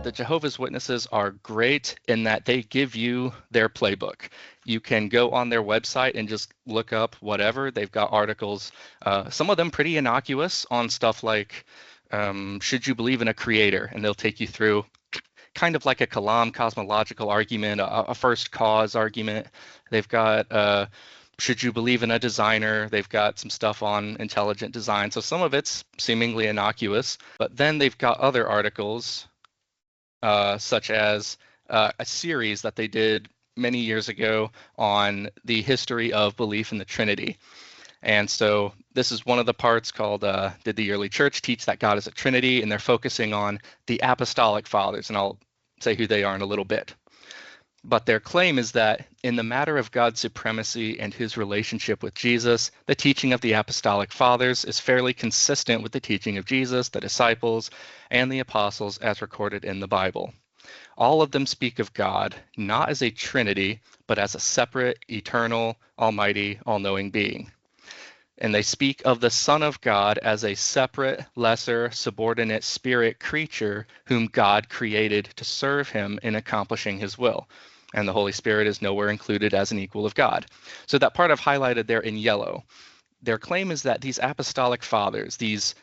the Jehovah's Witnesses are great in that they give you their playbook. You can go on their website and just look up whatever. They've got articles, some of them pretty innocuous, on stuff like should you believe in a creator? And they'll take you through kind of like a Kalam cosmological argument, a first cause argument. They've got should you believe in a designer? They've got some stuff on intelligent design. So some of it's seemingly innocuous, but then they've got other articles such as a series that they did many years ago on the history of belief in the Trinity. And so this is one of the parts called Did the Early Church Teach That God is a Trinity? And they're focusing on the Apostolic Fathers, and I'll say who they are in a little bit. But their claim is that in the matter of God's supremacy and his relationship with Jesus, the teaching of the Apostolic Fathers is fairly consistent with the teaching of Jesus, the disciples, and the apostles as recorded in the Bible. All of them speak of God not as a Trinity, but as a separate, eternal, almighty, all-knowing being. And they speak of the Son of God as a separate, lesser, subordinate spirit creature whom God created to serve him in accomplishing his will. And the Holy Spirit is nowhere included as an equal of God. So that part I've highlighted there in yellow. Their claim is that these apostolic fathers, these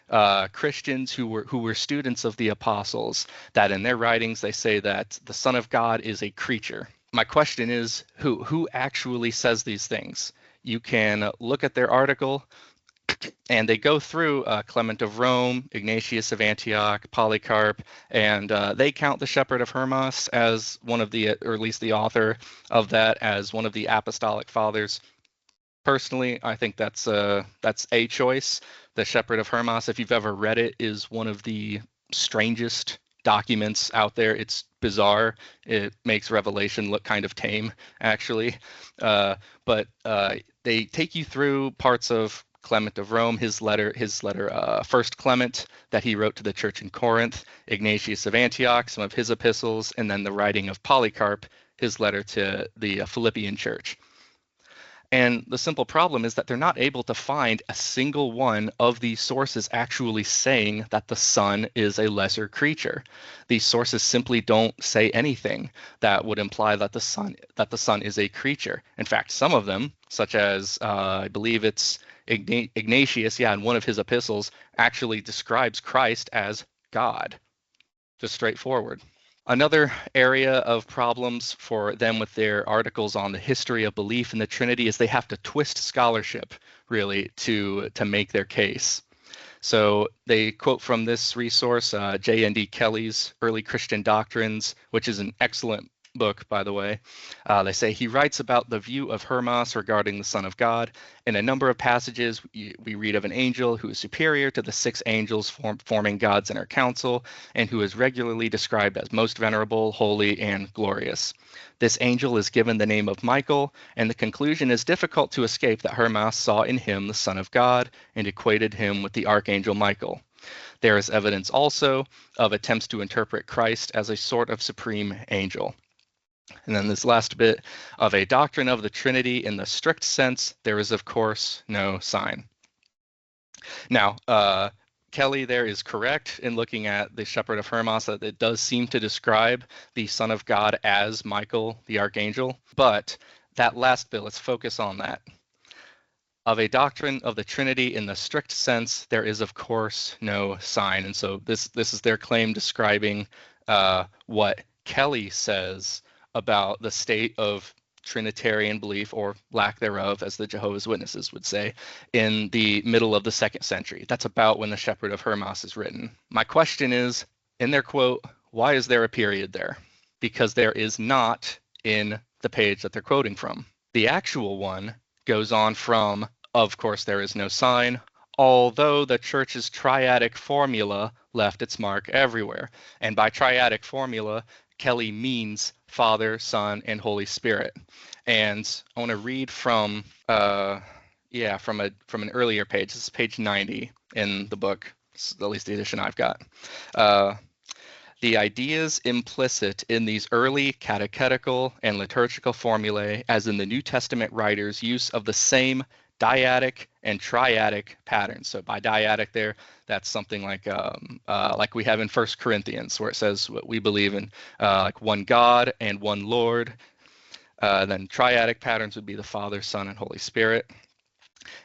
Christians who were students of the apostles, that in their writings they say that the Son of God is a creature. My question is, who actually says these things? You can look at their article, and they go through Clement of Rome, Ignatius of Antioch, Polycarp, and they count the Shepherd of Hermas as one of the, or at least the author of that, as one of the apostolic fathers. Personally, I think that's a choice. The Shepherd of Hermas, if you've ever read it, is one of the strangest documents out there. It's bizarre. It makes Revelation look kind of tame, actually. But they take you through parts of Clement of Rome, his letter, First Clement, that he wrote to the church in Corinth, Ignatius of Antioch, some of his epistles, and then the writing of Polycarp, his letter to the Philippian church. And the simple problem is that they're not able to find a single one of these sources actually saying that the Son is a lesser creature. These sources simply don't say anything that would imply that the Son is a creature. In fact, some of them, such as I believe it's Ignatius, in one of his epistles, actually describes Christ as God. Just straightforward. Another area of problems for them with their articles on the history of belief in the Trinity is they have to twist scholarship, really, to make their case. So they quote from this resource, J.N.D. Kelly's Early Christian Doctrines, which is an excellent book, by the way. They say he writes about the view of Hermas regarding the Son of God. In a number of passages, we read of an angel who is superior to the 6 angels forming God's inner council, and who is regularly described as most venerable, holy, and glorious. This angel is given the name of Michael, and the conclusion is difficult to escape that Hermas saw in him the Son of God and equated him with the archangel Michael. There is evidence also of attempts to interpret Christ as a sort of supreme angel. And then this last bit, of a doctrine of the Trinity in the strict sense, there is, of course, no sign. Now, Kelly there is correct in looking at the Shepherd of Hermas, that it does seem to describe the Son of God as Michael, the archangel. But that last bit, let's focus on that. Of a doctrine of the Trinity in the strict sense, there is, of course, no sign. And so this is their claim describing what Kelly says about the state of Trinitarian belief, or lack thereof, as the Jehovah's Witnesses would say, in the middle of the 2nd century. That's about when the Shepherd of Hermas is written. My question is, in their quote, why is there a period there? Because there is not in the page that they're quoting from. The actual one goes on from, of course there is no sign, although the church's triadic formula left its mark everywhere. And by triadic formula, Kelly means Father, Son, and Holy Spirit. And I want to read from an earlier page. This is page 90 in the book, at least the edition I've got. The ideas implicit in these early catechetical and liturgical formulae, as in the New Testament writers' use of the same dyadic and triadic patterns. So by dyadic there, that's something like we have in First Corinthians, where it says what we believe in, like one God and one Lord. Then triadic patterns would be the Father, Son, and Holy Spirit.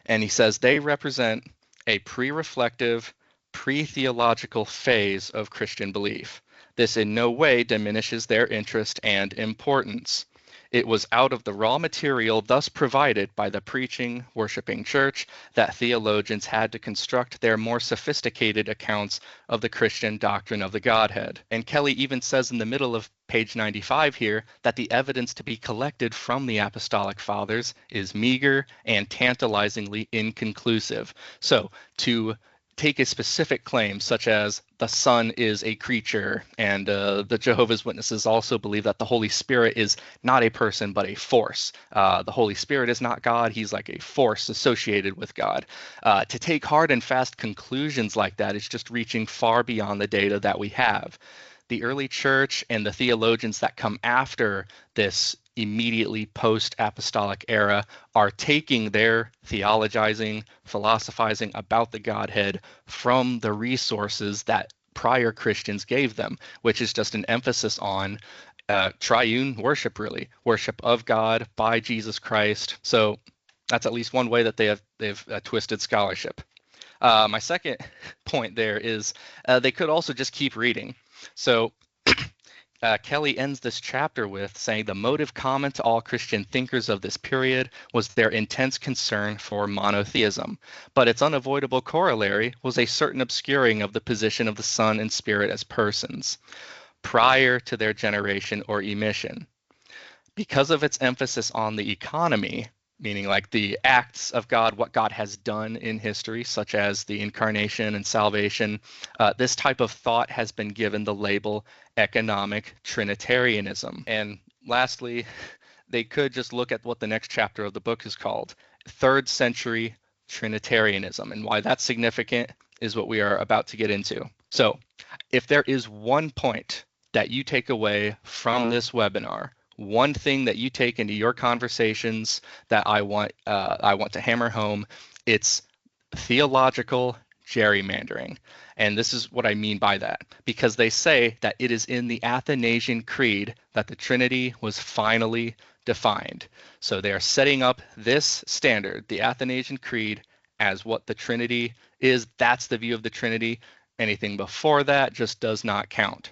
And he says they represent a pre-reflective, pre-theological phase of Christian belief. This in no way diminishes their interest and importance. It was out of the raw material thus provided by the preaching, worshiping church that theologians had to construct their more sophisticated accounts of the Christian doctrine of the Godhead. And Kelly even says in the middle of page 95 here that the evidence to be collected from the Apostolic Fathers is meager and tantalizingly inconclusive. So to take a specific claim, such as the Son is a creature, and the Jehovah's Witnesses also believe that the Holy Spirit is not a person but a force. The Holy Spirit is not God, he's like a force associated with God. To take hard and fast conclusions like that is just reaching far beyond the data that we have. The early church and the theologians that come after this immediately post-apostolic era are taking their theologizing, philosophizing about the Godhead from the resources that prior Christians gave them, which is just an emphasis on triune worship, really, worship of God by Jesus Christ. So that's at least one way that they've twisted scholarship. My second point there is they could also just keep reading. So Kelly ends this chapter with saying the motive common to all Christian thinkers of this period was their intense concern for monotheism, but its unavoidable corollary was a certain obscuring of the position of the Son and Spirit as persons prior to their generation or emission. Because of its emphasis on the economy, meaning like the acts of God, what God has done in history, such as the incarnation and salvation, this type of thought has been given the label economic Trinitarianism. And lastly, they could just look at what the next chapter of the book is called, 3rd century Trinitarianism. And why that's significant is what we are about to get into. So if there is one point that you take away from this webinar, one thing that you take into your conversations that I want to hammer home, it's theological gerrymandering. And this is what I mean by that, because they say that it is in the Athanasian Creed that the Trinity was finally defined. So they are setting up this standard, the Athanasian Creed, as what the Trinity is. That's the view of the Trinity. Anything before that just does not count.